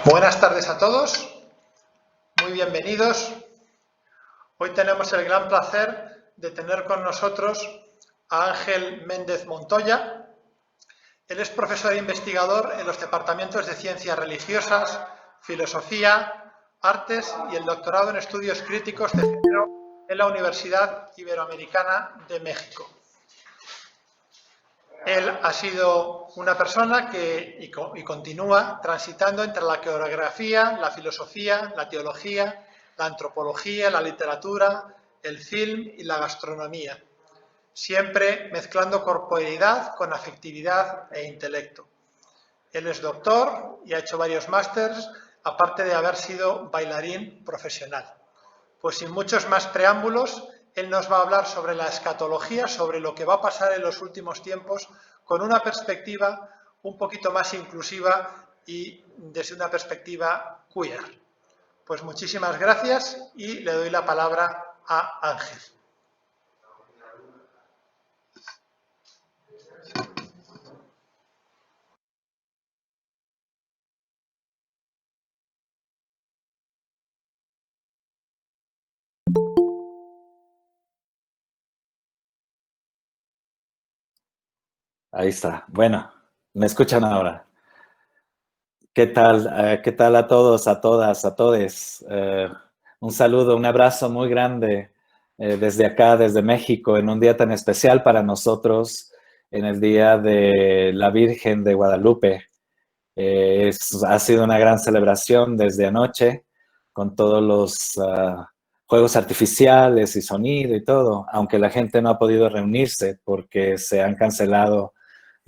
Buenas tardes a todos, muy bienvenidos. Hoy tenemos el gran placer de tener con nosotros a Ángel Méndez Montoya. Él es profesor e investigador en los departamentos de Ciencias Religiosas, Filosofía, Artes y el doctorado en Estudios Críticos de Género en la Universidad Iberoamericana de México. Él ha sido una persona que continúa transitando entre la coreografía, la filosofía, la teología, la antropología, la literatura, el film y la gastronomía, siempre mezclando corporeidad con afectividad e intelecto. Él es doctor y ha hecho varios másters, aparte de haber sido bailarín profesional. Pues sin muchos más preámbulos, él nos va a hablar sobre la escatología, sobre lo que va a pasar en los últimos tiempos, con una perspectiva un poquito más inclusiva y desde una perspectiva queer. Pues muchísimas gracias y le doy la palabra a Ángel. Ahí está. Bueno, ¿me escuchan ahora? ¿Qué tal? ¿Qué tal a todos, a todas, a todes? Un saludo, un abrazo muy grande desde acá, desde México, en un día tan especial para nosotros, en el Día de la Virgen de Guadalupe. Ha sido una gran celebración desde anoche, con todos los juegos artificiales y sonido y todo, aunque la gente no ha podido reunirse porque se han cancelado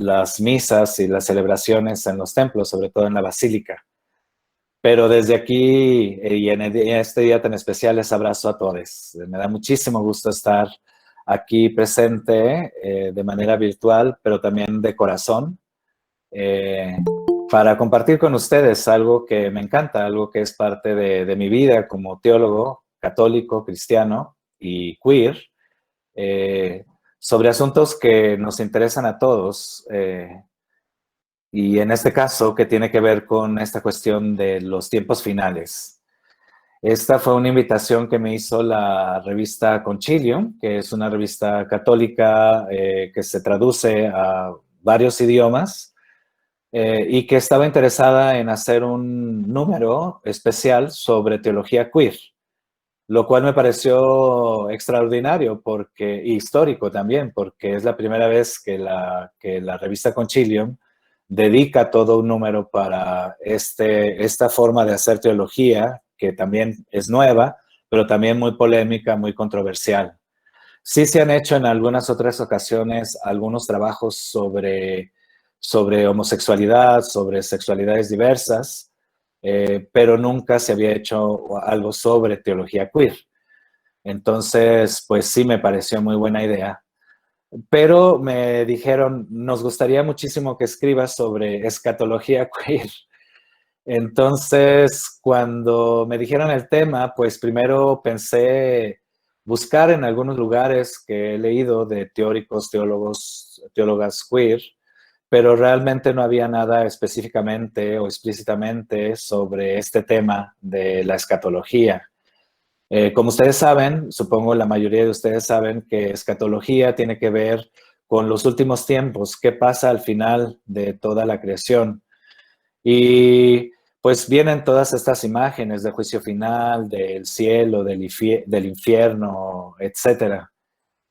las misas y las celebraciones en los templos, sobre todo en la basílica. Pero desde aquí y en este día tan especial les abrazo a todos. Me da muchísimo gusto estar aquí presente de manera virtual, pero también de corazón, para compartir con ustedes algo que me encanta, algo que es parte de mi vida como teólogo católico, cristiano y queer, sobre asuntos que nos interesan a todos, y en este caso que tiene que ver con esta cuestión de los tiempos finales. Esta fue una invitación que me hizo la revista Concilium, que es una revista católica que se traduce a varios idiomas y que estaba interesada en hacer un número especial sobre teología queer, lo cual me pareció extraordinario y histórico también, porque es la primera vez que la revista Concilium dedica todo un número para esta forma de hacer teología, que también es nueva, pero también muy polémica, muy controversial. Sí se han hecho en algunas otras ocasiones algunos trabajos sobre homosexualidad, sobre sexualidades diversas, pero nunca se había hecho algo sobre teología queer. Entonces, pues sí me pareció muy buena idea. Pero me dijeron, nos gustaría muchísimo que escribas sobre escatología queer. Entonces, cuando me dijeron el tema, pues primero pensé buscar en algunos lugares que he leído de teóricos, teólogos, teólogas queer, pero realmente no había nada específicamente o explícitamente sobre este tema de la escatología. Como ustedes saben, supongo la mayoría de ustedes saben que escatología tiene que ver con los últimos tiempos, qué pasa al final de toda la creación. Y pues vienen todas estas imágenes del juicio final, del cielo, del infierno, etcétera.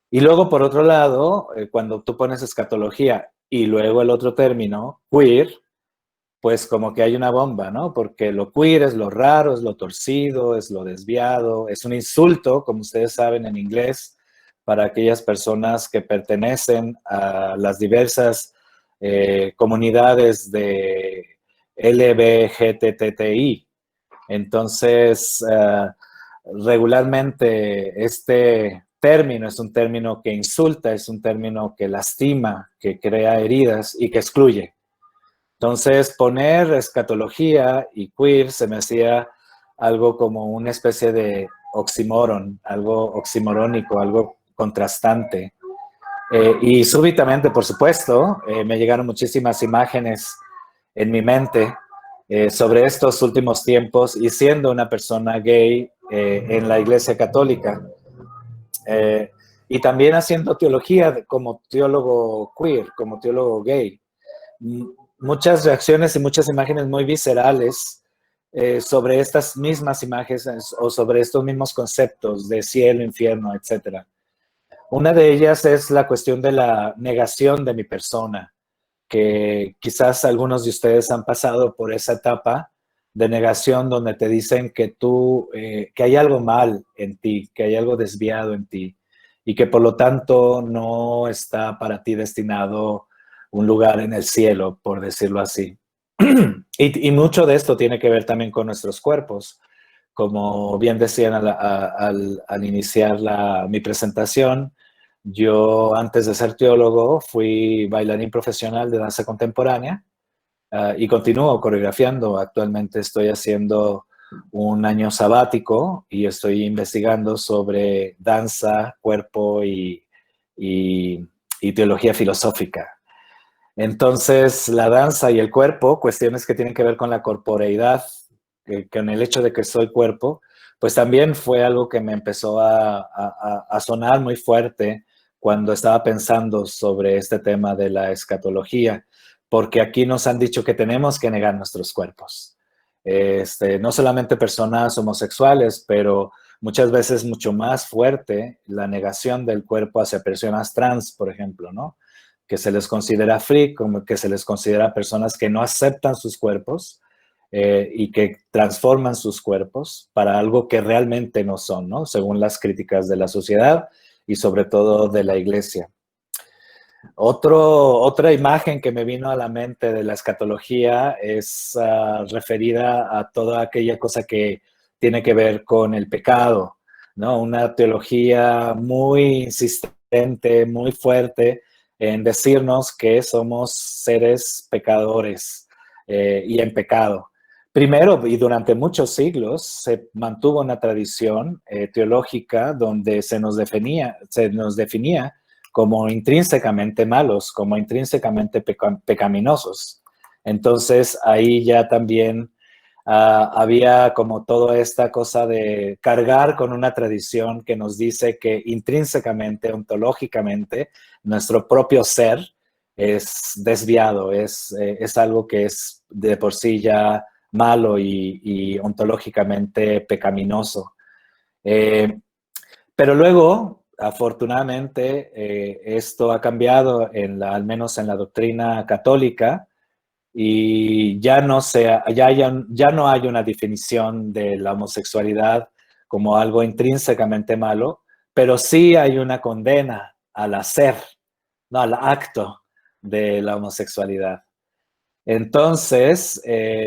Y luego, por otro lado, cuando tú pones escatología y luego el otro término, queer, pues como que hay una bomba, ¿no? Porque lo queer es lo raro, es lo torcido, es lo desviado, es un insulto, como ustedes saben en inglés, para aquellas personas que pertenecen a las diversas comunidades de LGBTTI. Entonces, regularmente este término es un término que insulta, es un término que lastima, que crea heridas y que excluye. Entonces, poner escatología y queer se me hacía algo como una especie de oxímoron, algo oximorónico, algo contrastante. Y súbitamente, por supuesto, me llegaron muchísimas imágenes en mi mente sobre estos últimos tiempos y siendo una persona gay en la Iglesia Católica. Y también haciendo teología como teólogo queer, como teólogo gay. Muchas reacciones y muchas imágenes muy viscerales sobre estas mismas imágenes o sobre estos mismos conceptos de cielo, infierno, etc. Una de ellas es la cuestión de la negación de mi persona, que quizás algunos de ustedes han pasado por esa etapa de negación donde te dicen que que hay algo mal en ti, que hay algo desviado en ti y que por lo tanto no está para ti destinado un lugar en el cielo, por decirlo así. Y mucho de esto tiene que ver también con nuestros cuerpos. Como bien decían al iniciar mi presentación, yo antes de ser teólogo fui bailarín profesional de danza contemporánea y continúo coreografiando. Actualmente estoy haciendo un año sabático y estoy investigando sobre danza, cuerpo y teología filosófica. Entonces, la danza y el cuerpo, cuestiones que tienen que ver con la corporeidad, con el hecho de que soy cuerpo, pues también fue algo que me empezó a sonar muy fuerte cuando estaba pensando sobre este tema de la escatología, porque aquí nos han dicho que tenemos que negar nuestros cuerpos. No solamente personas homosexuales, pero muchas veces mucho más fuerte la negación del cuerpo hacia personas trans, por ejemplo, ¿no? Que se les considera freak, como que se les considera personas que no aceptan sus cuerpos y que transforman sus cuerpos para algo que realmente no son, ¿no? Según las críticas de la sociedad y sobre todo de la iglesia. Otra imagen que me vino a la mente de la escatología es referida a toda aquella cosa que tiene que ver con el pecado, ¿no? Una teología muy insistente, muy fuerte en decirnos que somos seres pecadores y en pecado. Primero, y durante muchos siglos, se mantuvo una tradición teológica donde se nos definía como intrínsecamente malos, como intrínsecamente pecaminosos. Entonces ahí ya también había como toda esta cosa de cargar con una tradición que nos dice que intrínsecamente, ontológicamente, nuestro propio ser es desviado, es algo que es de por sí ya malo y ontológicamente pecaminoso. Pero luego, afortunadamente, esto ha cambiado al menos en la doctrina católica y ya no hay una definición de la homosexualidad como algo intrínsecamente malo, pero sí hay una condena al hacer, no al acto de la homosexualidad. Entonces,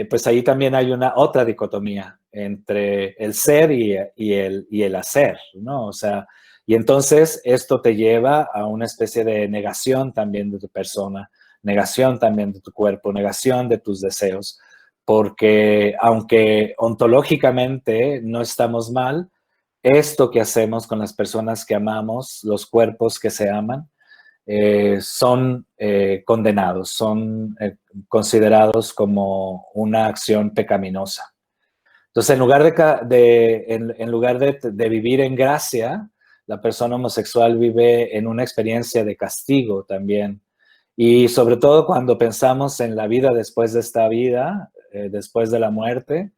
pues ahí también hay una otra dicotomía entre el ser y el hacer, ¿no? O sea, y entonces esto te lleva a una especie de negación también de tu persona, negación también de tu cuerpo, negación de tus deseos, porque aunque ontológicamente no estamos mal, esto que hacemos con las personas que amamos, los cuerpos que se aman, son condenados, son considerados como una acción pecaminosa. Entonces, en lugar de vivir en gracia, la persona homosexual vive en una experiencia de castigo también. Y sobre todo cuando pensamos en la vida después de esta vida, después de la muerte,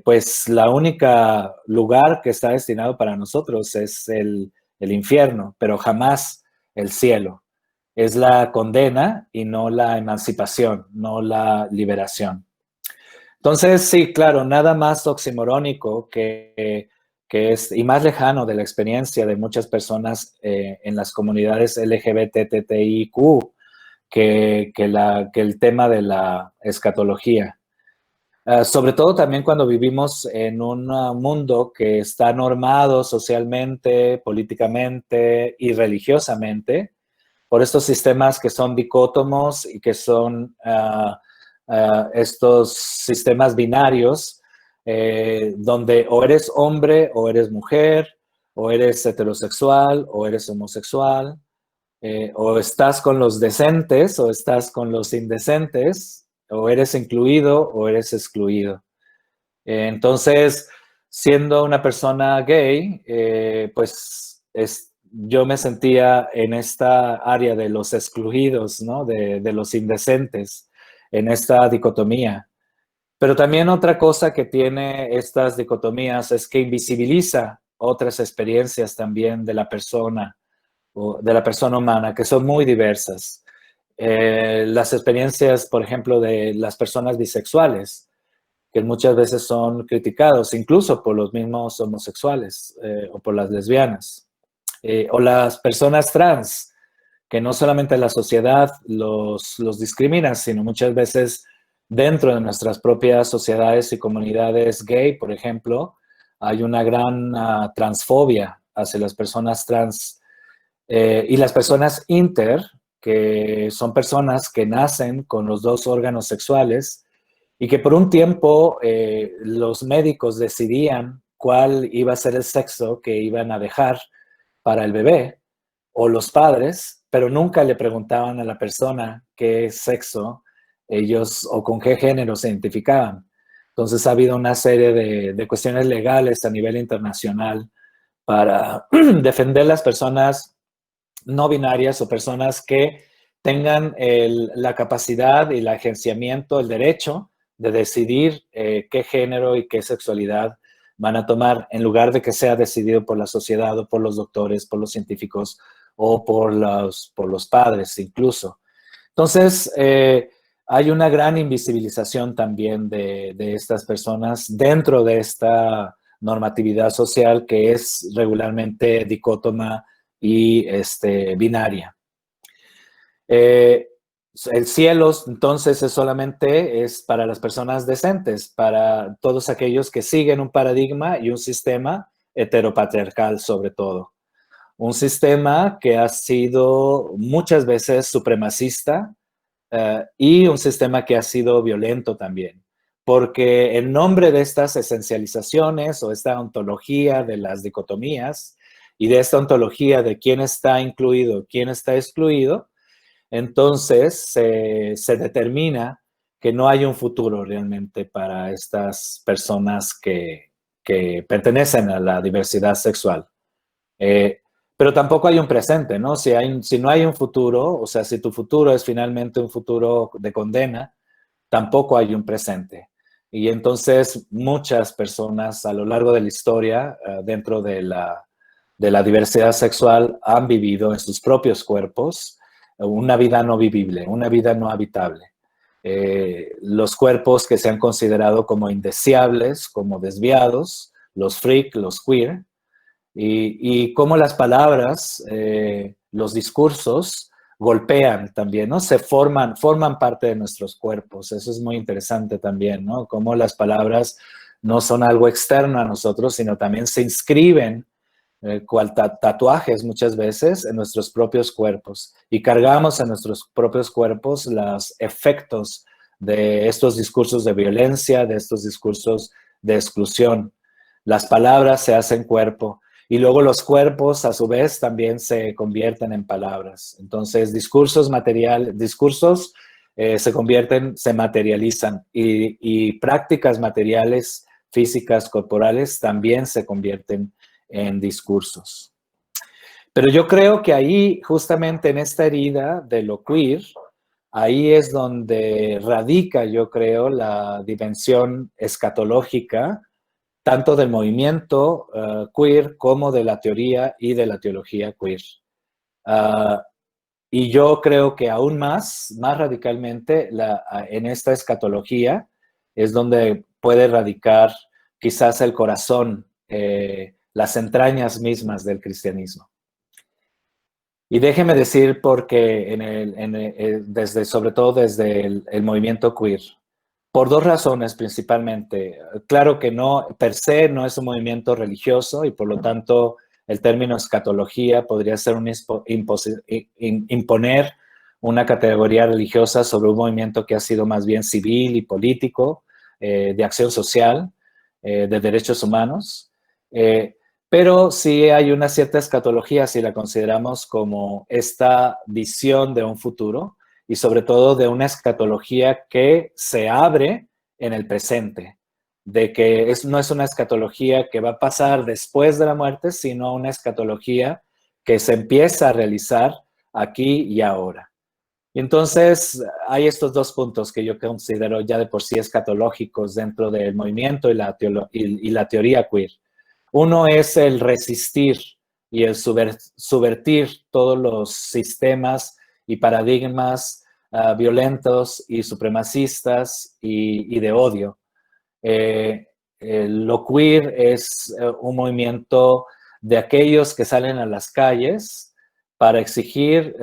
pues la única lugar que está destinado para nosotros es el infierno, pero jamás el cielo. Es la condena y no la emancipación, no la liberación. Entonces, sí, claro, nada más oximorónico que es, y más lejano de la experiencia de muchas personas en las comunidades LGBTTIQ que el tema de la escatología. Sobre todo también cuando vivimos en un mundo que está normado socialmente, políticamente y religiosamente por estos sistemas que son dicótomos y que son estos sistemas binarios donde o eres hombre o eres mujer, o eres heterosexual o eres homosexual, o estás con los decentes o estás con los indecentes, o eres incluido o eres excluido. Entonces, siendo una persona gay, pues yo me sentía en esta área de los excluidos, ¿no? De los indecentes, en esta dicotomía. Pero también otra cosa que tiene estas dicotomías es que invisibiliza otras experiencias también de la persona o de la persona humana, que son muy diversas. Las experiencias, por ejemplo, de las personas bisexuales, que muchas veces son criticados, incluso por los mismos homosexuales o por las lesbianas. O las personas trans, que no solamente la sociedad los discrimina, sino muchas veces dentro de nuestras propias sociedades y comunidades gay, por ejemplo, hay una gran transfobia hacia las personas trans y las personas inter, que son personas que nacen con los dos órganos sexuales y que por un tiempo los médicos decidían cuál iba a ser el sexo que iban a dejar para el bebé o los padres, pero nunca le preguntaban a la persona qué sexo ellos o con qué género se identificaban. Entonces ha habido una serie de cuestiones legales a nivel internacional para defender las personas no binarias o personas que tengan la capacidad y el agenciamiento, el derecho de decidir qué género y qué sexualidad van a tomar, en lugar de que sea decidido por la sociedad o por los doctores, por los científicos o por los padres incluso. Entonces, hay una gran invisibilización también de estas personas dentro de esta normatividad social que es regularmente dicótoma y binaria. El cielo, entonces, es para las personas decentes, para todos aquellos que siguen un paradigma y un sistema heteropatriarcal, sobre todo. Un sistema que ha sido muchas veces supremacista y un sistema que ha sido violento también. Porque en nombre de estas esencializaciones o esta ontología de las dicotomías y de esta ontología de quién está incluido, quién está excluido, entonces se determina que no hay un futuro realmente para estas personas que pertenecen a la diversidad sexual. Pero tampoco hay un presente, ¿no? Si no hay un futuro, o sea, si tu futuro es finalmente un futuro de condena, tampoco hay un presente. Y entonces muchas personas a lo largo de la historia, dentro de la diversidad sexual, han vivido en sus propios cuerpos una vida no vivible, una vida no habitable. Los cuerpos que se han considerado como indeseables, como desviados, los freak, los queer, y cómo las palabras, los discursos, golpean también, ¿no? Forman parte de nuestros cuerpos. Eso es muy interesante también, ¿no? Cómo las palabras no son algo externo a nosotros, sino también se inscriben cual tatuajes muchas veces en nuestros propios cuerpos y cargamos en nuestros propios cuerpos los efectos de estos discursos de violencia, de estos discursos de exclusión. Las palabras se hacen cuerpo y luego los cuerpos a su vez también se convierten en palabras. Entonces discursos se convierten, se materializan y prácticas materiales, físicas, corporales también se convierten en discursos. Pero yo creo que ahí, justamente en esta herida de lo queer, ahí es donde radica, yo creo, la dimensión escatológica, tanto del movimiento queer como de la teoría y de la teología queer. Y yo creo que aún más radicalmente, en esta escatología es donde puede radicar quizás el corazón, las entrañas mismas del cristianismo. Y déjeme decir porque sobre todo desde el movimiento queer, por dos razones principalmente. Claro que no, per se no es un movimiento religioso y por lo tanto el término escatología podría ser imponer una categoría religiosa sobre un movimiento que ha sido más bien civil y político, de acción social, de derechos humanos. Pero sí hay una cierta escatología si la consideramos como esta visión de un futuro y sobre todo de una escatología que se abre en el presente, de que no es una escatología que va a pasar después de la muerte, sino una escatología que se empieza a realizar aquí y ahora. Y entonces hay estos dos puntos que yo considero ya de por sí escatológicos dentro del movimiento y la teoría queer. Uno es el resistir y el subvertir todos los sistemas y paradigmas violentos y supremacistas y de odio. Lo queer es un movimiento de aquellos que salen a las calles para exigir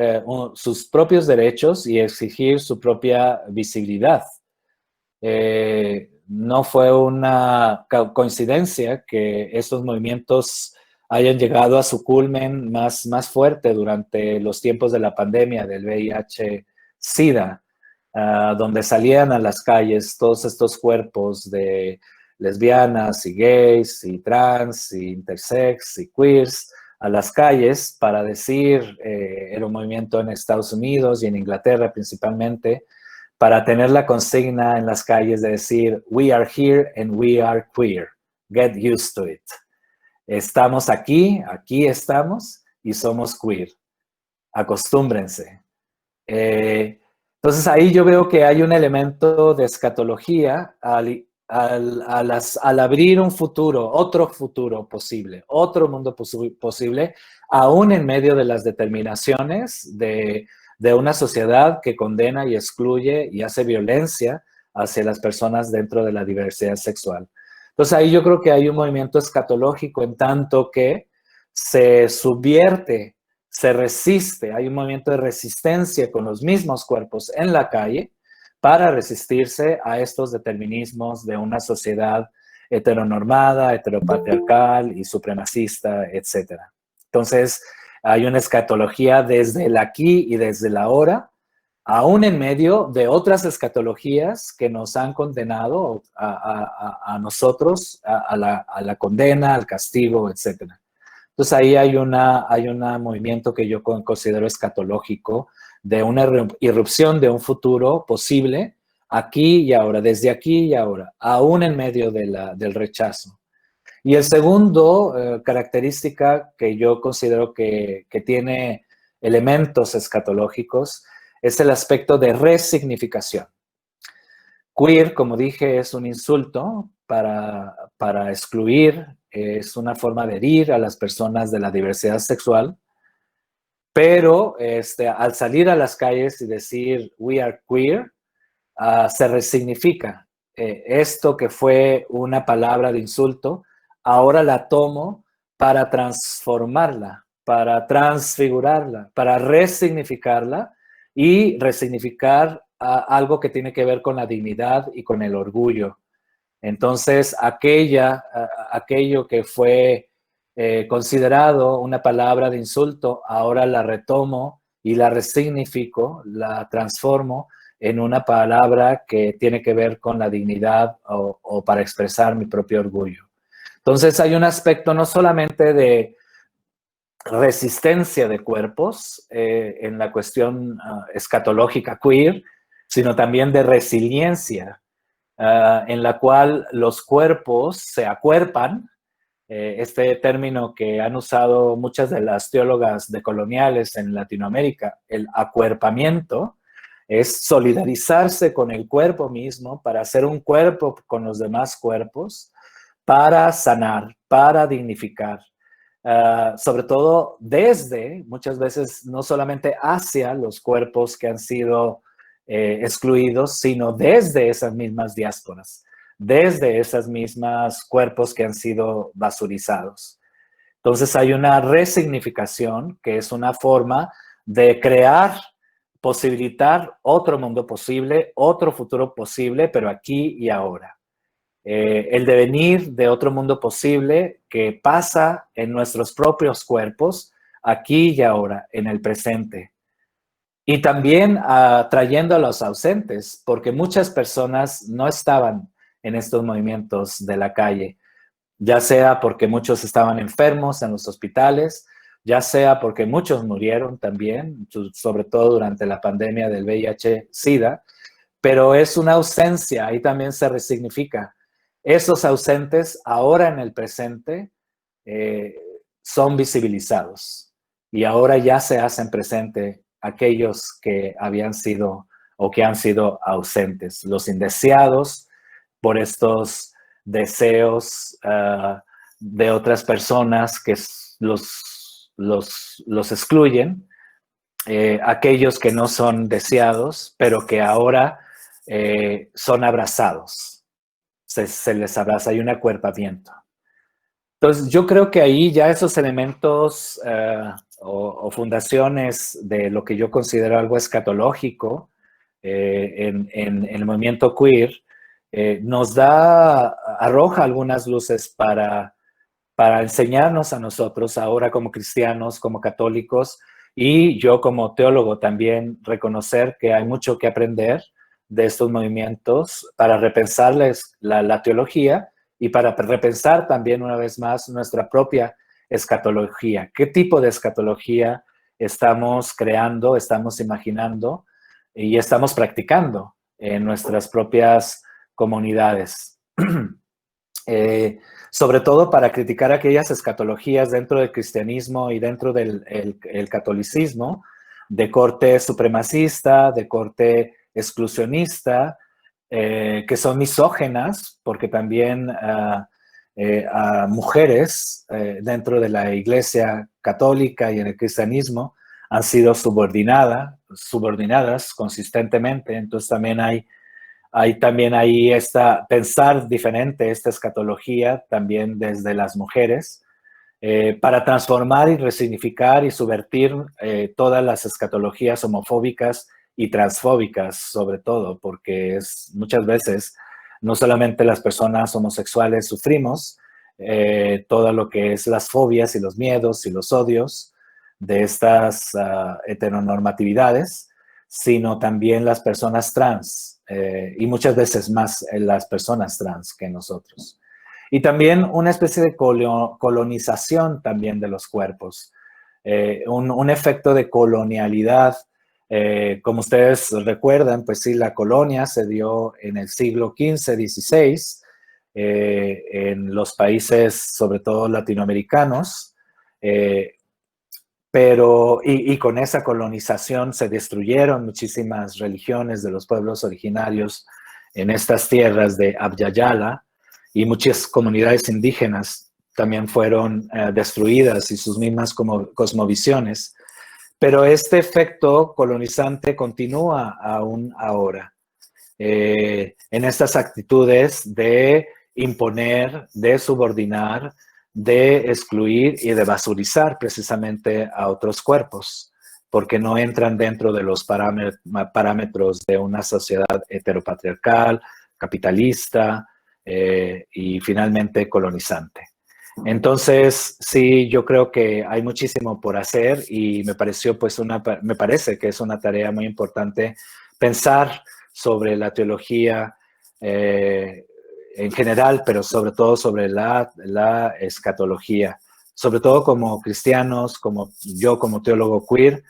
sus propios derechos y exigir su propia visibilidad. No fue una coincidencia que estos movimientos hayan llegado a su culmen más fuerte durante los tiempos de la pandemia del VIH-Sida, donde salían a las calles todos estos cuerpos de lesbianas y gays y trans y intersex y queers a las calles para decir, era un movimiento en Estados Unidos y en Inglaterra principalmente, para tener la consigna en las calles de decir, we are here and we are queer, get used to it. Estamos aquí estamos y somos queer. Acostúmbrense. Entonces ahí yo veo que hay un elemento de escatología al abrir un futuro, otro futuro posible, otro mundo posible, aún en medio de las determinaciones de una sociedad que condena y excluye y hace violencia hacia las personas dentro de la diversidad sexual. Entonces ahí yo creo que hay un movimiento escatológico en tanto que se subvierte, se resiste, hay un movimiento de resistencia con los mismos cuerpos en la calle para resistirse a estos determinismos de una sociedad heteronormada, heteropatriarcal y supremacista, etc. Entonces, hay una escatología desde el aquí y desde el ahora, aún en medio de otras escatologías que nos han condenado a nosotros, a la condena, al castigo, etc. Entonces ahí hay un movimiento que yo considero escatológico de una irrupción de un futuro posible aquí y ahora, desde aquí y ahora, aún en medio del rechazo. Y el segundo característica que yo considero que tiene elementos escatológicos es el aspecto de resignificación. Queer, como dije, es un insulto para excluir, es una forma de herir a las personas de la diversidad sexual, pero al salir a las calles y decir we are queer, se resignifica. Esto que fue una palabra de insulto, ahora la tomo para transformarla, para transfigurarla, para resignificarla y resignificar algo que tiene que ver con la dignidad y con el orgullo. Entonces, aquello que fue considerado una palabra de insulto, ahora la retomo y la resignifico, la transformo en una palabra que tiene que ver con la dignidad o para expresar mi propio orgullo. Entonces hay un aspecto no solamente de resistencia de cuerpos en la cuestión escatológica queer, sino también de resiliencia, en la cual los cuerpos se acuerpan, este término que han usado muchas de las teólogas decoloniales en Latinoamérica, el acuerpamiento, es solidarizarse con el cuerpo mismo para hacer un cuerpo con los demás cuerpos, para sanar, para dignificar, sobre todo desde, muchas veces, no solamente hacia los cuerpos que han sido excluidos, sino desde esas mismas diásporas, desde esas mismas cuerpos que han sido basurizados. Entonces hay una resignificación que es una forma de crear, posibilitar otro mundo posible, otro futuro posible, pero aquí y ahora. El devenir de otro mundo posible que pasa en nuestros propios cuerpos, aquí y ahora, en el presente. Y también trayendo a los ausentes, porque muchas personas no estaban en estos movimientos de la calle, ya sea porque muchos estaban enfermos en los hospitales, ya sea porque muchos murieron también, sobre todo durante la pandemia del VIH-Sida, pero es una ausencia, ahí también se resignifica. Esos ausentes ahora en el presente son visibilizados y ahora ya se hacen presente aquellos que habían sido o que han sido ausentes, los indeseados por estos deseos de otras personas que los excluyen, aquellos que no son deseados, pero que ahora son abrazados. Se les abraza, hay un acuerpamiento. Entonces, yo creo que ahí ya esos elementos o fundaciones de lo que yo considero algo escatológico en el movimiento queer, arroja algunas luces para enseñarnos a nosotros ahora como cristianos, como católicos, y yo como teólogo también reconocer que hay mucho que aprender de estos movimientos para repensarles la teología y para repensar también una vez más nuestra propia escatología. ¿Qué tipo de escatología estamos creando, estamos imaginando y estamos practicando en nuestras propias comunidades? Sobre todo para criticar aquellas escatologías dentro del cristianismo y dentro del el catolicismo de corte supremacista, de corte exclusionista, que son misógenas, porque también a mujeres dentro de la Iglesia católica y en el cristianismo han sido subordinadas consistentemente. Entonces también hay también ahí pensar diferente esta escatología también desde las mujeres para transformar y resignificar y subvertir todas las escatologías homofóbicas y transfóbicas, sobre todo, porque muchas veces no solamente las personas homosexuales sufrimos todo lo que es las fobias y los miedos y los odios de estas heteronormatividades, sino también las personas trans y muchas veces más las personas trans que nosotros. Y también una especie de colonización también de los cuerpos, un efecto de colonialidad. Como ustedes recuerdan, pues sí, la colonia se dio en el siglo XV, XVI, en los países, sobre todo latinoamericanos, y con esa colonización se destruyeron muchísimas religiones de los pueblos originarios en estas tierras de Abya Yala, y muchas comunidades indígenas también fueron destruidas y sus mismas cosmovisiones. Pero este efecto colonizante continúa aún ahora en estas actitudes de imponer, de subordinar, de excluir y de basurizar precisamente a otros cuerpos, porque no entran dentro de los parámetros de una sociedad heteropatriarcal, capitalista y finalmente colonizante. Entonces, sí, yo creo que hay muchísimo por hacer y me parece que es una tarea muy importante pensar sobre la teología en general, pero sobre todo sobre la escatología. Sobre todo como cristianos, como yo como teólogo queer,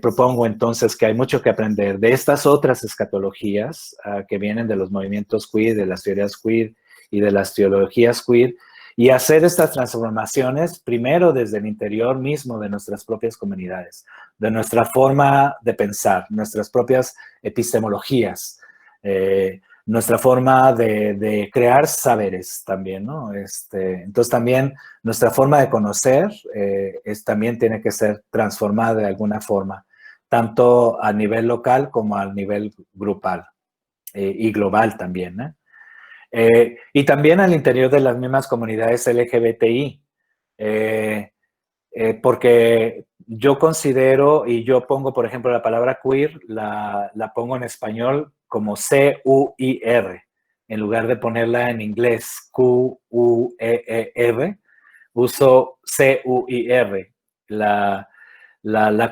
propongo entonces que hay mucho que aprender de estas otras escatologías que vienen de los movimientos queer, de las teorías queer y de las teologías queer, y hacer estas transformaciones primero desde el interior mismo de nuestras propias comunidades, de nuestra forma de pensar, nuestras propias epistemologías, nuestra forma de crear saberes también, ¿no? Entonces también nuestra forma de conocer también tiene que ser transformada de alguna forma, tanto a nivel local como a nivel grupal y global también, ¿eh? Y también al interior de las mismas comunidades LGBTI, porque yo considero, y yo pongo, por ejemplo, la palabra queer, la pongo en español como C-U-I-R, en lugar de ponerla en inglés Q-U-E-E-R, uso C-U-I-R, la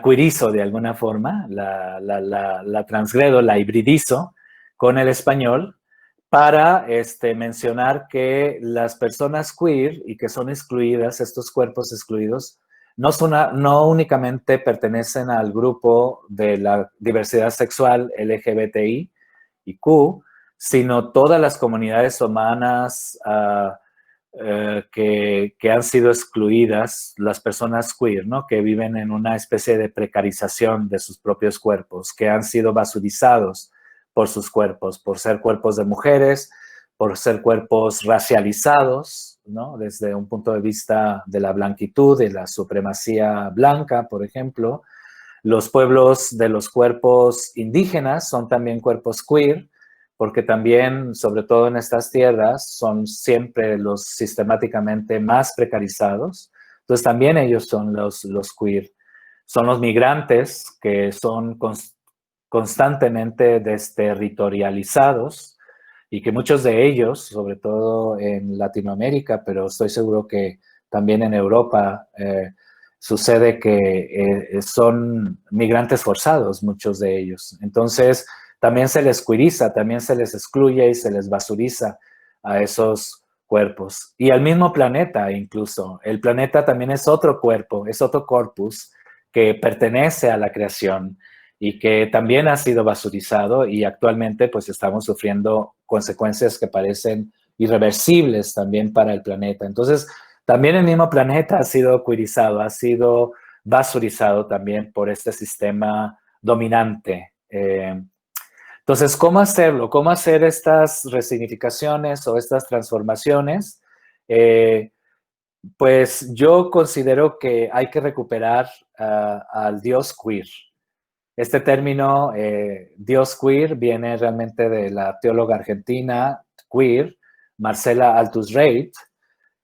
queerizo de alguna forma, la transgredo, la hibridizo con el español, para mencionar que las personas queer y que son excluidas, estos cuerpos excluidos, no únicamente pertenecen al grupo de la diversidad sexual LGBTI y Q, sino todas las comunidades humanas que han sido excluidas, las personas queer, ¿no? Que viven en una especie de precarización de sus propios cuerpos, que han sido basurizados por sus cuerpos, por ser cuerpos de mujeres, por ser cuerpos racializados, ¿no? Desde un punto de vista de la blanquitud, de la supremacía blanca, por ejemplo. Los pueblos de los cuerpos indígenas son también cuerpos queer, porque también, sobre todo en estas tierras, son siempre los sistemáticamente más precarizados. Entonces también ellos son los queer. Son los migrantes que son constantemente desterritorializados y que muchos de ellos, sobre todo en Latinoamérica, pero estoy seguro que también en Europa, sucede que son migrantes forzados, muchos de ellos. Entonces, también se les queeriza, también se les excluye y se les basuriza a esos cuerpos. Y al mismo planeta incluso. El planeta también es otro cuerpo, es otro corpus que pertenece a la creación y que también ha sido basurizado y actualmente pues estamos sufriendo consecuencias que parecen irreversibles también para el planeta. Entonces, también el mismo planeta ha sido queerizado, ha sido basurizado también por este sistema dominante. Entonces, ¿cómo hacerlo? ¿Cómo hacer estas resignificaciones o estas transformaciones? Pues yo considero que hay que recuperar al Dios queer. Este término, Dios queer, viene realmente de la teóloga argentina queer, Marcela Altus-Reid,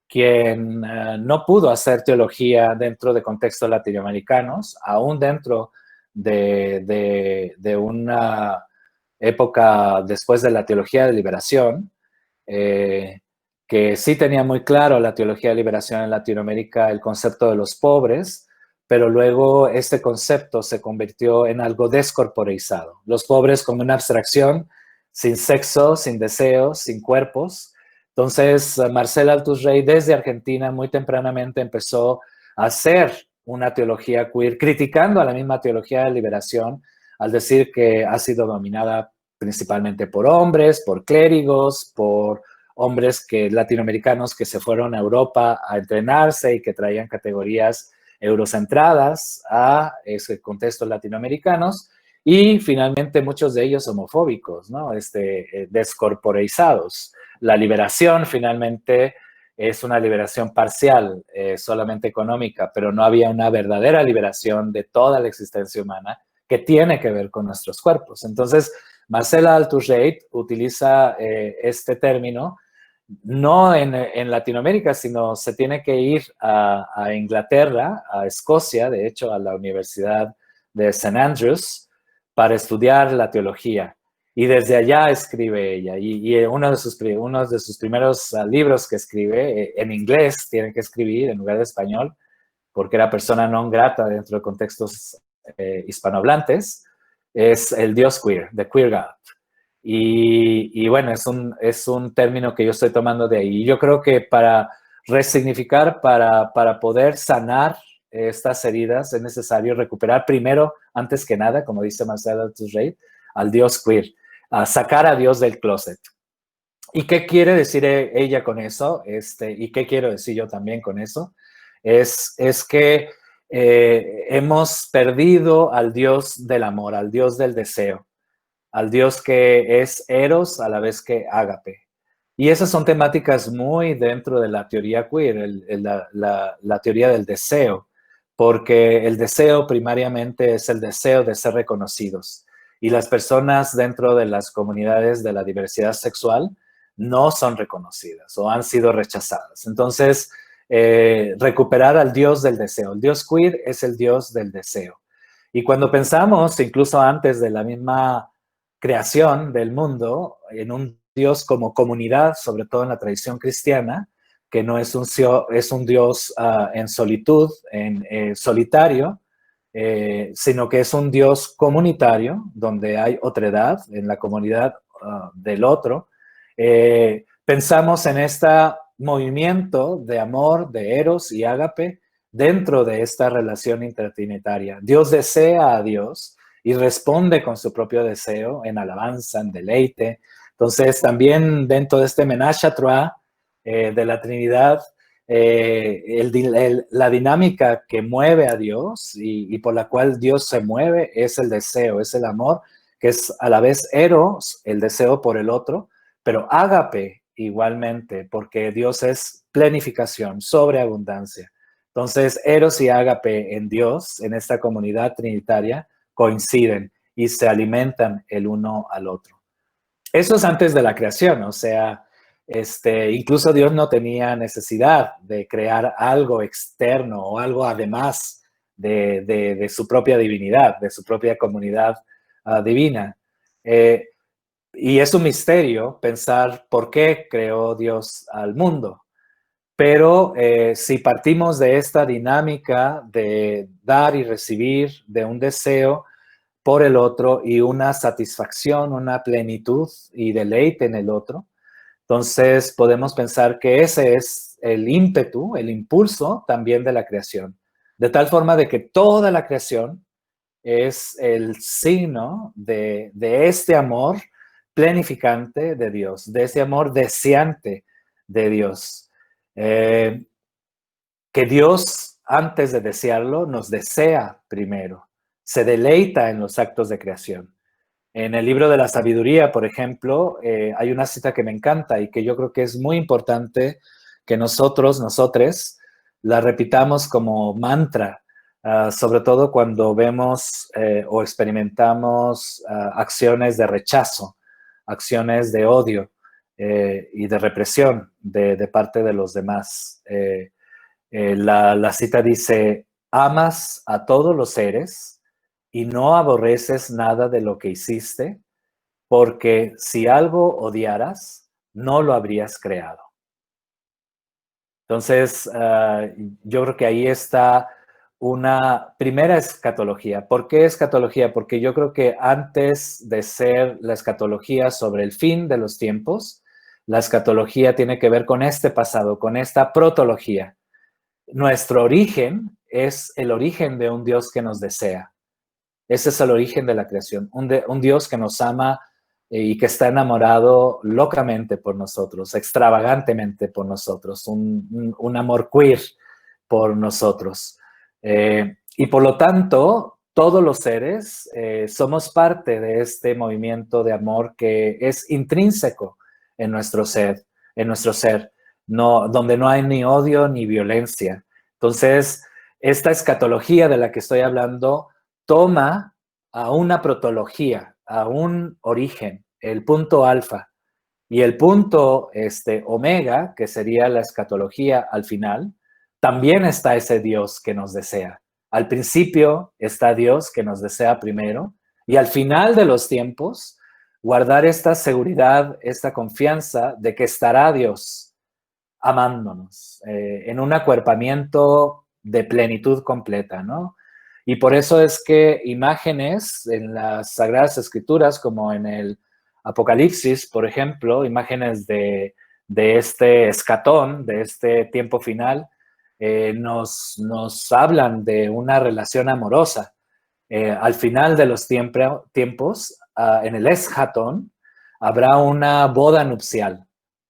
quien no pudo hacer teología dentro de contextos latinoamericanos, aún dentro de una época después de la teología de liberación, que sí tenía muy claro la teología de liberación en Latinoamérica, el concepto de los pobres, pero luego este concepto se convirtió en algo descorporeizado. Los pobres como una abstracción, sin sexo, sin deseos, sin cuerpos. Entonces, Marcela Altus-Reid desde Argentina muy tempranamente empezó a hacer una teología queer, criticando a la misma teología de liberación, al decir que ha sido dominada principalmente por hombres, por clérigos, por hombres latinoamericanos que se fueron a Europa a entrenarse y que traían categorías eurocentradas a ese contexto latinoamericanos, y finalmente muchos de ellos homofóbicos, ¿no? Descorporeizados. La liberación finalmente es una liberación parcial, solamente económica, pero no había una verdadera liberación de toda la existencia humana que tiene que ver con nuestros cuerpos. Entonces, Marcela Altus-Reid utiliza este término no en Latinoamérica, sino se tiene que ir a Inglaterra, a Escocia, de hecho, a la Universidad de St. Andrews, para estudiar la teología. Y desde allá escribe ella. Y uno de sus primeros libros que escribe, en inglés tiene que escribir en lugar de español, porque era persona non grata dentro de contextos hispanohablantes, es el Dios queer, the queer God. Y bueno, es un término que yo estoy tomando de ahí. Y yo creo que para resignificar, para poder sanar estas heridas, es necesario recuperar primero, antes que nada, como dice Marcela Altus-Reid, al Dios queer, a sacar a Dios del closet. ¿Y qué quiere decir ella con eso? ¿Y qué quiero decir yo también con eso? Es que hemos perdido al Dios del amor, al Dios del deseo, al Dios que es eros a la vez que ágape. Y esas son temáticas muy dentro de la teoría queer, la teoría del deseo, porque el deseo primariamente es el deseo de ser reconocidos. Y las personas dentro de las comunidades de la diversidad sexual no son reconocidas o han sido rechazadas. Entonces, recuperar al Dios del deseo. El Dios queer es el Dios del deseo. Y cuando pensamos, incluso antes de la misma creación del mundo, en un Dios como comunidad, sobre todo en la tradición cristiana, que no es un Dios en solitud, en solitario, sino que es un Dios comunitario, donde hay otredad en la comunidad del otro. Pensamos en este movimiento de amor, de eros y ágape dentro de esta relación intertrinitaria. Dios desea a Dios y responde con su propio deseo en alabanza, en deleite. Entonces, también dentro de este Menashe a Trois de la Trinidad, la dinámica que mueve a Dios y por la cual Dios se mueve es el deseo, es el amor, que es a la vez eros, el deseo por el otro, pero ágape igualmente, porque Dios es plenificación, sobreabundancia. Entonces, eros y ágape en Dios, en esta comunidad trinitaria, coinciden y se alimentan el uno al otro. Eso es antes de la creación, o sea, incluso Dios no tenía necesidad de crear algo externo o algo además de su propia divinidad, de su propia comunidad divina. Y es un misterio pensar por qué creó Dios al mundo. Pero si partimos de esta dinámica de dar y recibir, de un deseo por el otro y una satisfacción, una plenitud y deleite en el otro, entonces podemos pensar que ese es el ímpetu, el impulso también de la creación. De tal forma de que toda la creación es el signo de este amor plenificante de Dios, de ese amor deseante de Dios. Que Dios, antes de desearlo, nos desea primero, se deleita en los actos de creación. En el libro de la sabiduría, por ejemplo, hay una cita que me encanta y que yo creo que es muy importante que nosotres, la repitamos como mantra, sobre todo cuando vemos o experimentamos acciones de rechazo, acciones de odio y de represión de parte de los demás. La cita dice, amas a todos los seres y no aborreces nada de lo que hiciste, porque si algo odiaras, no lo habrías creado. Entonces, yo creo que ahí está una primera escatología. ¿Por qué escatología? Porque yo creo que antes de ser la escatología sobre el fin de los tiempos, la escatología tiene que ver con este pasado, con esta protología. Nuestro origen es el origen de un Dios que nos desea. Ese es el origen de la creación, un Dios que nos ama y que está enamorado locamente por nosotros, extravagantemente por nosotros, un amor queer por nosotros. Y por lo tanto, todos los seres somos parte de este movimiento de amor que es intrínseco en nuestro ser, no, donde no hay ni odio ni violencia. Entonces, esta escatología de la que estoy hablando toma a una protología, a un origen, el punto alfa, y el punto omega, que sería la escatología al final, también está ese Dios que nos desea. Al principio está Dios que nos desea primero, y al final de los tiempos, guardar esta seguridad, esta confianza de que estará Dios amándonos en un acuerpamiento de plenitud completa, ¿no? Y por eso es que imágenes en las Sagradas Escrituras, como en el Apocalipsis, por ejemplo, imágenes de este escatón, de este tiempo final, nos hablan de una relación amorosa. Al final de los tiempos, en el escatón, habrá una boda nupcial,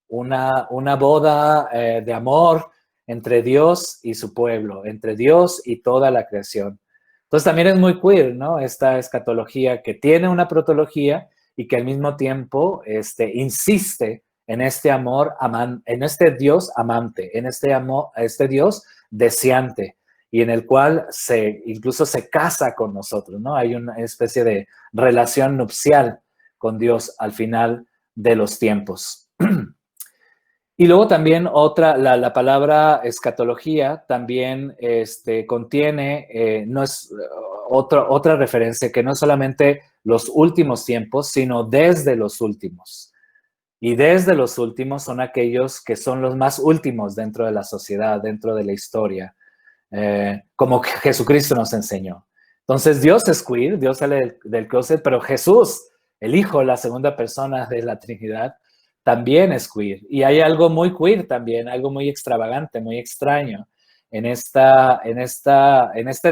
una boda de amor entre Dios y su pueblo, entre Dios y toda la creación. Entonces también es muy queer, ¿no? Esta escatología que tiene una protología y que al mismo tiempo insiste en este amor, en este Dios amante, en este Dios deseante y en el cual incluso se casa con nosotros, ¿no? Hay una especie de relación nupcial con Dios al final de los tiempos. Y luego también la palabra escatología también contiene, no es otra referencia, que no es solamente los últimos tiempos, sino desde los últimos. Y desde los últimos son aquellos que son los más últimos dentro de la sociedad, dentro de la historia, como Jesucristo nos enseñó. Entonces Dios es queer, Dios sale del closet, pero Jesús, el Hijo, la segunda persona de la Trinidad, también es queer. Y hay algo muy queer también, algo muy extravagante, muy extraño, en este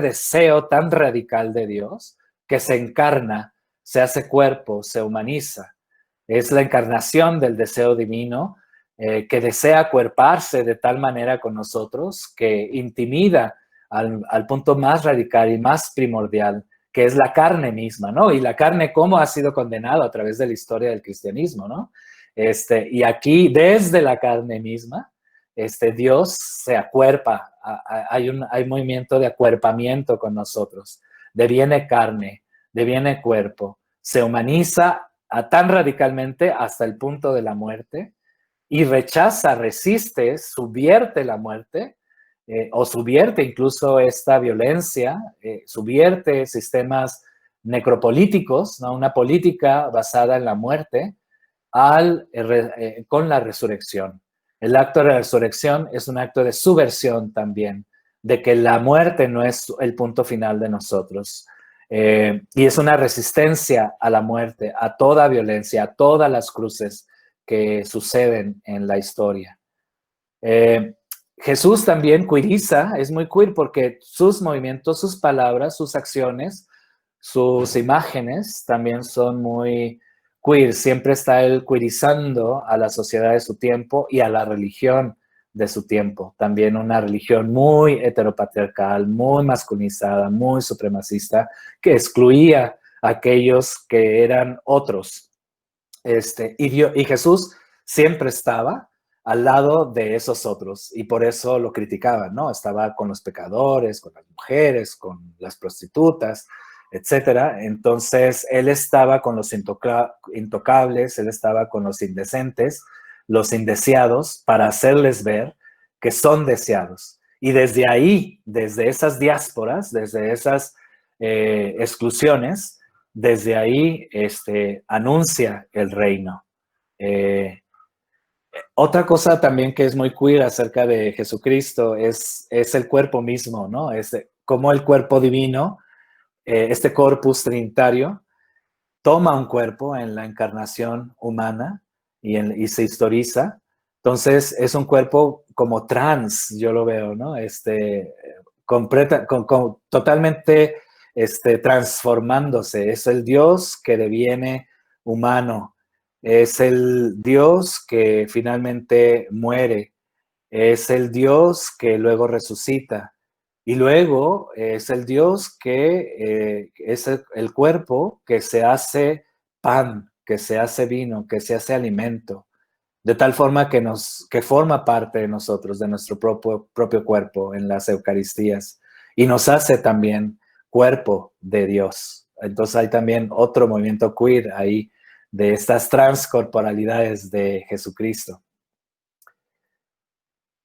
deseo tan radical de Dios que se encarna, se hace cuerpo, se humaniza. Es la encarnación del deseo divino que desea acuerparse de tal manera con nosotros que intimida al punto más radical y más primordial, que es la carne misma, ¿no? Y la carne, ¿cómo ha sido condenado a través de la historia del cristianismo, ¿no? Y aquí, desde la carne misma, Dios se acuerpa, hay movimiento de acuerpamiento con nosotros, deviene carne, deviene cuerpo, se humaniza tan radicalmente hasta el punto de la muerte y rechaza, resiste, subvierte la muerte o subvierte incluso esta violencia, subvierte sistemas necropolíticos, ¿no? Una política basada en la muerte con la resurrección. El acto de la resurrección es un acto de subversión también, de que la muerte no es el punto final de nosotros. Y es una resistencia a la muerte, a toda violencia, a todas las cruces que suceden en la historia. Jesús también queeriza, es muy queer porque sus movimientos, sus palabras, sus acciones, sus imágenes también son muy queer. Siempre está él queerizando a la sociedad de su tiempo y a la religión de su tiempo. También una religión muy heteropatriarcal, muy masculinizada, muy supremacista, que excluía a aquellos que eran otros. Y Jesús siempre estaba al lado de esos otros y por eso lo criticaban, ¿no? Estaba con los pecadores, con las mujeres, con las prostitutas, etcétera. Entonces, él estaba con los intocables, él estaba con los indecentes, los indeseados, para hacerles ver que son deseados. Y desde ahí, desde esas diásporas, desde esas exclusiones, desde ahí anuncia el reino. Otra cosa también que es muy queer acerca de Jesucristo es el cuerpo mismo, ¿no? Es cómo el cuerpo divino, este corpus trinitario, toma un cuerpo en la encarnación humana y se historiza. Entonces, es un cuerpo como trans, yo lo veo, ¿no? Totalmente transformándose. Es el Dios que deviene humano. Es el Dios que finalmente muere. Es el Dios que luego resucita. Y luego es el Dios que es el cuerpo que se hace pan, que se hace vino, que se hace alimento, de tal forma que forma parte de nosotros, de nuestro propio cuerpo en las Eucaristías, y nos hace también cuerpo de Dios. Entonces hay también otro movimiento queer ahí de estas transcorporalidades de Jesucristo.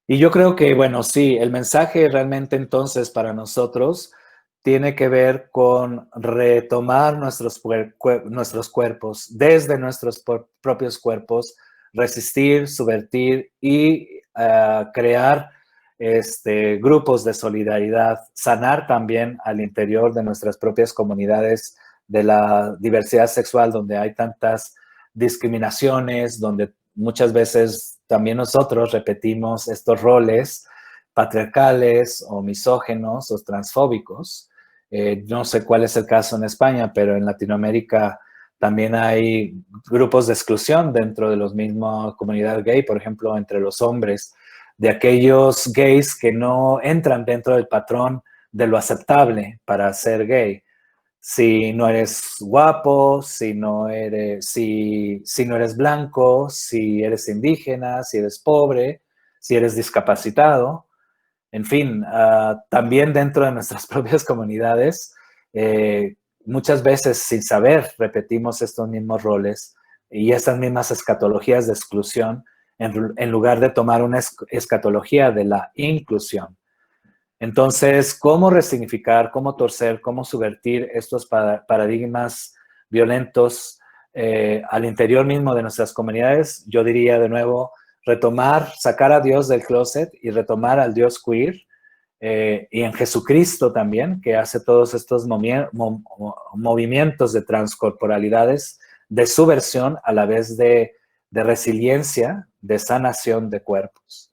Y yo creo que, bueno, sí, el mensaje realmente entonces para nosotros tiene que ver con retomar nuestros cuerpos, desde nuestros propios cuerpos, resistir, subvertir y crear grupos de solidaridad, sanar también al interior de nuestras propias comunidades de la diversidad sexual, donde hay tantas discriminaciones, donde muchas veces también nosotros repetimos estos roles patriarcales o misógenos o transfóbicos. No sé cuál es el caso en España, pero en Latinoamérica también hay grupos de exclusión dentro de los mismos comunidad gay, por ejemplo, entre los hombres, de aquellos gays que no entran dentro del patrón de lo aceptable para ser gay. Si no eres guapo, si no eres blanco, si eres indígena, si eres pobre, si eres discapacitado, en fin, también dentro de nuestras propias comunidades, muchas veces sin saber repetimos estos mismos roles y estas mismas escatologías de exclusión en lugar de tomar una escatología de la inclusión. Entonces, ¿cómo resignificar, cómo torcer, cómo subvertir estos paradigmas violentos al interior mismo de nuestras comunidades? Yo diría de nuevo, retomar, sacar a Dios del closet y retomar al Dios queer y en Jesucristo también, que hace todos estos movimientos de transcorporalidades, de subversión a la vez de resiliencia, de sanación de cuerpos.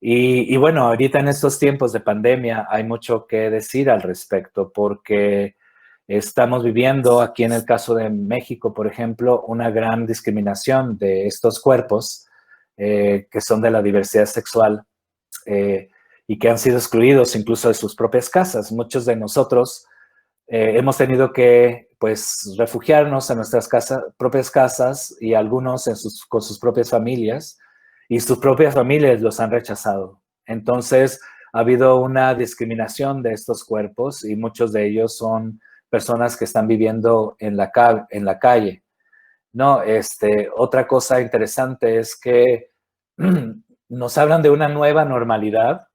Y bueno, ahorita en estos tiempos de pandemia hay mucho que decir al respecto porque estamos viviendo aquí en el caso de México, por ejemplo, una gran discriminación de estos cuerpos que son de la diversidad sexual y que han sido excluidos incluso de sus propias casas. Muchos de nosotros hemos tenido que, pues, refugiarnos en nuestras propias casas y algunos con sus propias familias y sus propias familias los han rechazado. Entonces, ha habido una discriminación de estos cuerpos y muchos de ellos son personas que están viviendo en la calle. No, otra cosa interesante es que nos hablan de una nueva normalidad,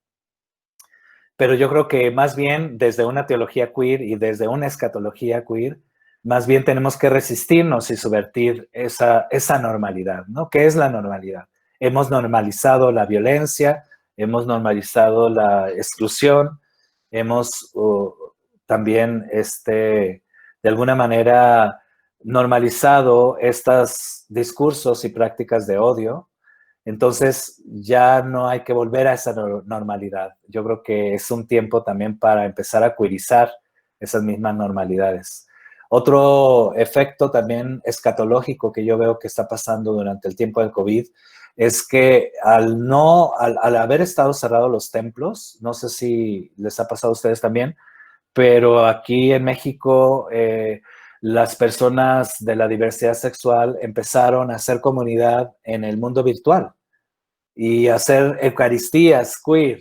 pero yo creo que más bien desde una teología queer y desde una escatología queer, más bien tenemos que resistirnos y subvertir esa normalidad, ¿no? ¿Qué es la normalidad? Hemos normalizado la violencia, hemos normalizado la exclusión, hemos también, de alguna manera, normalizado estos discursos y prácticas de odio. Entonces ya no hay que volver a esa normalidad. Yo creo que es un tiempo también para empezar a queerizar esas mismas normalidades. Otro efecto también escatológico que yo veo que está pasando durante el tiempo del COVID es que al haber estado cerrados los templos, no sé si les ha pasado a ustedes también, pero aquí en México las personas de la diversidad sexual empezaron a hacer comunidad en el mundo virtual y hacer eucaristías queer.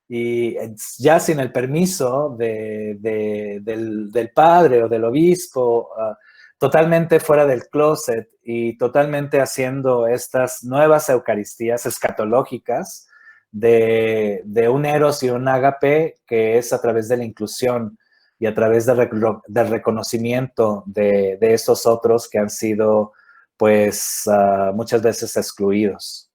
Y ya sin el permiso del padre o del obispo, totalmente fuera del closet y totalmente haciendo estas nuevas eucaristías escatológicas de un eros y un ágape que es a través de la inclusión y a través del reconocimiento de esos otros que han sido, pues, muchas veces excluidos.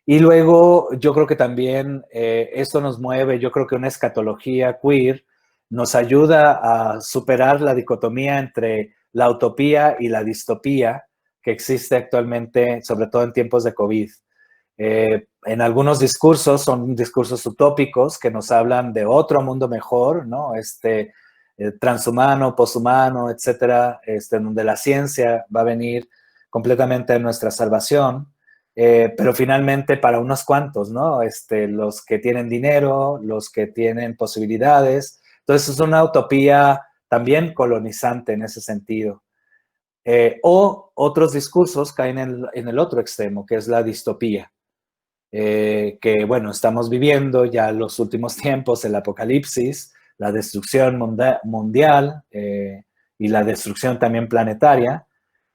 Y luego yo creo que también esto nos mueve, yo creo que una escatología queer nos ayuda a superar la dicotomía entre la utopía y la distopía que existe actualmente, sobre todo en tiempos de COVID. En algunos discursos son discursos utópicos que nos hablan de otro mundo mejor, ¿no? Transhumano, poshumano, etcétera, donde la ciencia va a venir completamente a nuestra salvación. Pero finalmente para unos cuantos, ¿no? Los que tienen dinero, los que tienen posibilidades. Entonces es una utopía también colonizante en ese sentido. O otros discursos caen en el otro extremo, que es la distopía. Que, bueno, estamos viviendo ya los últimos tiempos, el apocalipsis, la destrucción mundial y la destrucción también planetaria.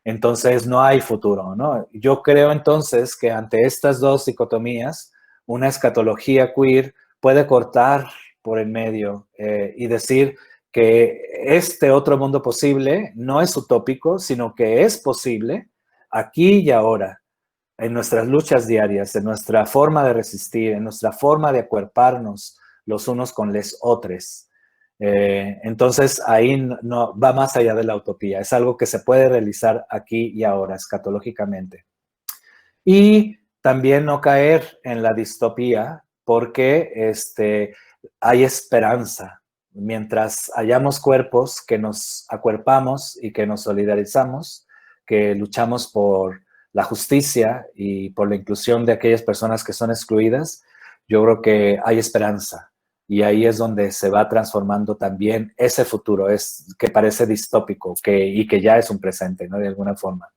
Entonces no hay futuro, ¿no? Yo creo entonces que ante estas dos dicotomías, una escatología queer puede cortar por el medio y decir que este otro mundo posible no es utópico, sino que es posible aquí y ahora, en nuestras luchas diarias, en nuestra forma de resistir, en nuestra forma de acuerparnos los unos con los otros. Entonces ahí no va más allá de la utopía, es algo que se puede realizar aquí y ahora, escatológicamente. Y también no caer en la distopía porque hay esperanza. Mientras hayamos cuerpos que nos acuerpamos y que nos solidarizamos, que luchamos por la justicia y por la inclusión de aquellas personas que son excluidas, yo creo que hay esperanza. Y ahí es donde se va transformando también ese futuro, que parece distópico y que ya es un presente, ¿no? De alguna forma.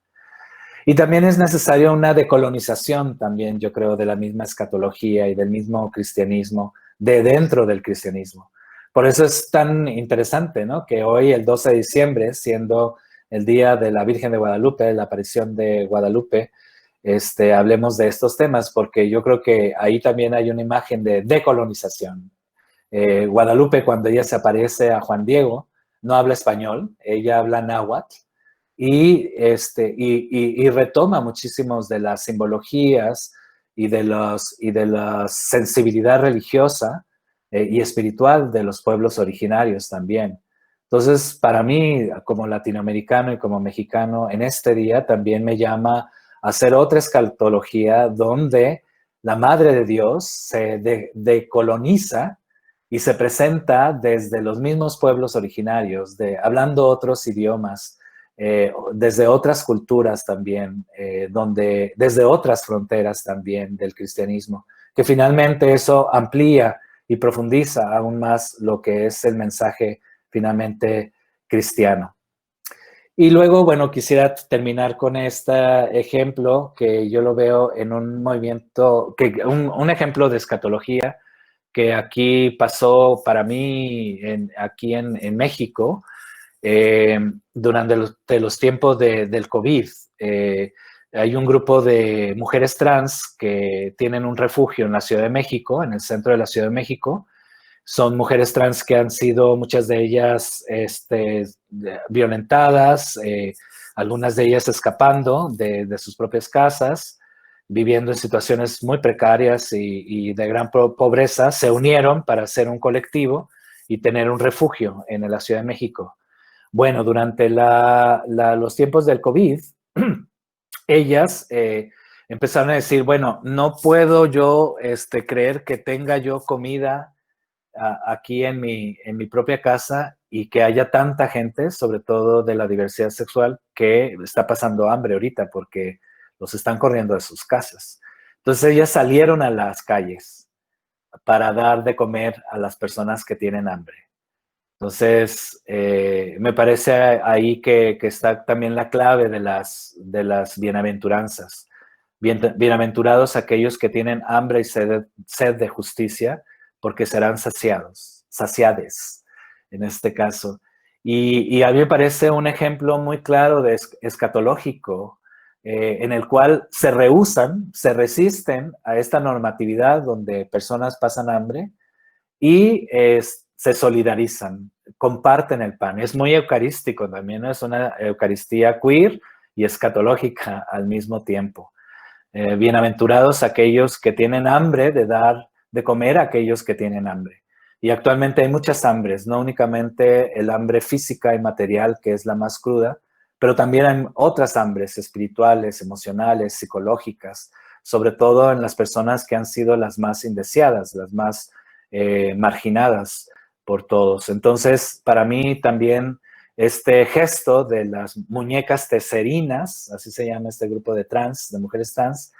Y también es necesaria una decolonización también, yo creo, de la misma escatología y del mismo cristianismo, de dentro del cristianismo. Por eso es tan interesante, ¿no? Que hoy, el 12 de diciembre, siendo el día de la Virgen de Guadalupe, la aparición de Guadalupe, hablemos de estos temas, porque yo creo que ahí también hay una imagen de decolonización. Guadalupe, cuando ella se aparece a Juan Diego, no habla español, ella habla náhuatl, y retoma muchísimos de las simbologías y de la sensibilidad religiosa y espiritual de los pueblos originarios también. Entonces, para mí, como latinoamericano y como mexicano, en este día también me llama a hacer otra escatología donde la Madre de Dios, se decoloniza y se presenta desde los mismos pueblos originarios, hablando otros idiomas, desde otras culturas también, desde otras fronteras también del cristianismo, que finalmente eso amplía y profundiza aún más lo que es el mensaje finalmente cristiano. Y luego, bueno, quisiera terminar con este ejemplo que yo lo veo en un movimiento, un ejemplo de escatología que aquí pasó para mí aquí en México durante los tiempos del COVID. Hay un grupo de mujeres trans que tienen un refugio en la Ciudad de México, en el centro de la Ciudad de México. Son mujeres trans que han sido, muchas de ellas, violentadas, algunas de ellas escapando de sus propias casas, viviendo en situaciones muy precarias y de gran pobreza, se unieron para hacer un colectivo y tener un refugio en la Ciudad de México. Bueno, durante los tiempos del COVID, ellas empezaron a decir, bueno, no puedo yo creer que tenga yo comida aquí en mi propia casa y que haya tanta gente, sobre todo de la diversidad sexual, que está pasando hambre ahorita porque los están corriendo de sus casas. Entonces ellas salieron a las calles para dar de comer a las personas que tienen hambre. Entonces, me parece ahí que está también la clave de las bienaventuranzas. Bienaventurados aquellos que tienen hambre y sed de justicia, porque serán saciades, en este caso. Y a mí me parece un ejemplo muy claro de escatológico, en el cual se rehúsan, se resisten a esta normatividad donde personas pasan hambre y se solidarizan, comparten el pan. Es muy eucarístico también, ¿no? Es una Eucaristía queer y escatológica al mismo tiempo. Bienaventurados aquellos que tienen hambre de dar de comer a aquellos que tienen hambre. Y actualmente hay muchas hambres, no únicamente el hambre física y material, que es la más cruda, pero también hay otras hambres espirituales, emocionales, psicológicas, sobre todo en las personas que han sido las más indeseadas, las más marginadas por todos. Entonces, para mí también este gesto de las muñecas teserinas, así se llama este grupo de mujeres trans,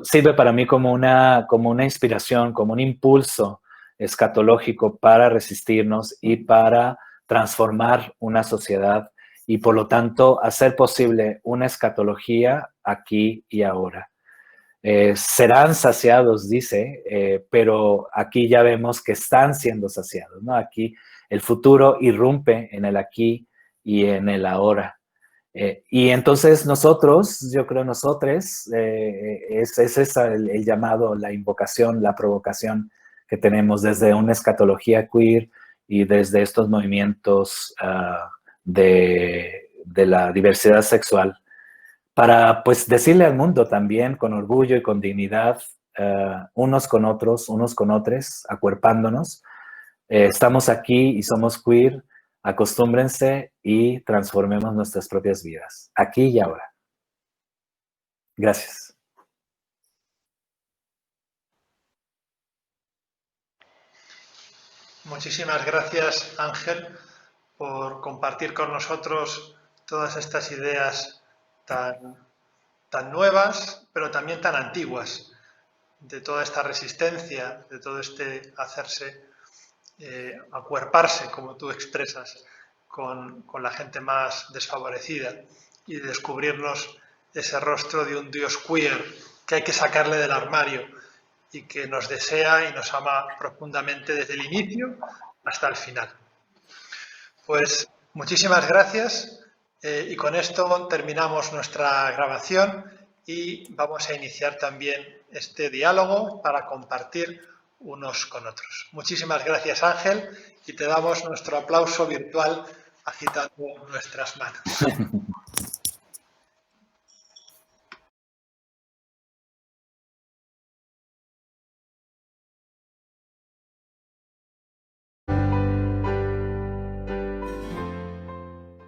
sirve para mí como una inspiración, como un impulso escatológico para resistirnos y para transformar una sociedad y por lo tanto hacer posible una escatología aquí y ahora. Serán saciados, dice, pero aquí ya vemos que están siendo saciados, ¿no? Aquí el futuro irrumpe en el aquí y en el ahora. Y entonces nosotros, yo creo nosotros, es esa el llamado, la invocación, la provocación que tenemos desde una escatología queer y desde estos movimientos de la diversidad sexual, para pues decirle al mundo también con orgullo y con dignidad, unos con otros, acuerpándonos, estamos aquí y somos queer, acostúmbrense y transformemos nuestras propias vidas, aquí y ahora. Gracias. Muchísimas gracias, Ángel, por compartir con nosotros todas estas ideas tan nuevas, pero también tan antiguas, de toda esta resistencia, de todo este hacerse, acuerparse, como tú expresas, con la gente más desfavorecida y descubrirnos ese rostro de un Dios queer que hay que sacarle del armario y que nos desea y nos ama profundamente desde el inicio hasta el final. Pues muchísimas gracias y con esto terminamos nuestra grabación y vamos a iniciar también este diálogo para compartir unos con otros. Muchísimas gracias, Ángel, y te damos nuestro aplauso virtual agitando nuestras manos.